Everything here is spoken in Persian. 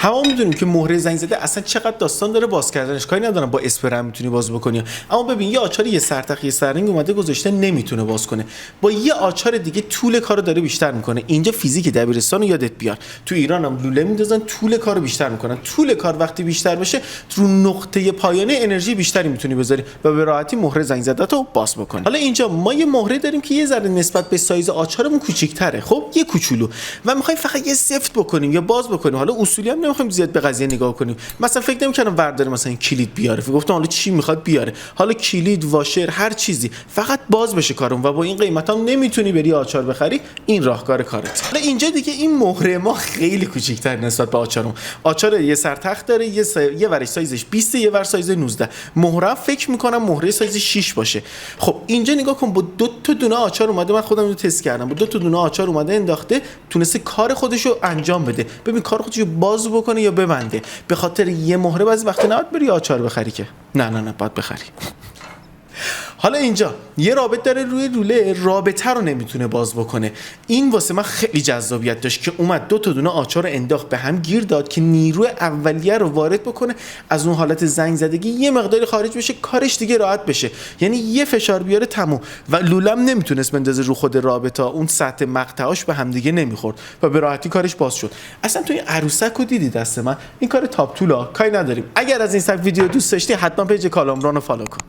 همه میدونیم که مهره زنگ زده اصلا چقدر داستان داره باز کردنش، کاری ندارم با اسپرم میتونی باز بکنی، اما ببین یه آچار یه سرتق یه سررنگ اومده گذاشته نمیتونه باز کنه، با یه آچار دیگه طول کارو داره بیشتر میکنه. اینجا فیزیک دبیرستان رو یادت بیار، تو ایران هم لوله میندازن طول کارو بیشتر میکنن. طول کار وقتی بیشتر بشه رو نقطه پایانه انرژی بیشتری میتونی بذاری و به راحتی مهره زنگ زده تو باز بکنی. حالا اینجا ما یه مهره داریم که یه ذره نسبت به سایز آچارمون کوچیک‌تره، خب یه کوچولو، و میخوایم فقط یه سفت بکنیم یا باز بکنیم. حالا اصولی هم نمیخوایم زیاد به قضیه نگاه کنیم. مثلا فکر نمی‌کنم ورداره مثلا کلید بیاره، فکر گفتم حالا چی میخواد بیاره، حالا کلید، واشر، هر چیزی، فقط باز بشه کارم و با این قیمت هم نمیتونی بری آچار بخری. این راهکار کارت. حالا اینجا دیگه این مهره ما خیلی کوچیک‌تر نسبت به آچارم. آچار یه سرتخت داره، یه ورش سایزش 20، یه ور سایز 19. مهره فکر می‌کنم مهره سایز 6 باشه. خب اینجا نگاه کن، با دو تا دونه آچار اومده، من خودم رو تست کردم، با دو تا دونه آچار اومده انداخته، تونسته کار خودش رو انجام بده. ببین کار خودش رو باز بکنه یا ببنده. به خاطر یه مهره بعضی وقت نباید بری آچار بخری که نه باید بخری. حالا اینجا یه رابط داره روی لوله، رابطه رو نمیتونه باز بکنه. این واسه من خیلی جذابیت داشت که اومد دو تا دونه آچار رو انداخت به هم گیر داد که نیروی اولیه رو وارد بکنه، از اون حالت زنگ زدگی یه مقداری خارج بشه، کارش دیگه راحت بشه. یعنی یه فشار بیاره تموم. و لولم نمیتونست بندازه رو خود رابطه، اون سطح مقطعاش به هم دیگه نمیخورد و به راحتی کارش باز شد. اصلا تو این عروسک رو دیدی دست من؟ این کار تاپ تولا، کاری نداریم. اگر از این سبک ویدیو دوست داشتی حتما پیج کالامران رو فالو کن.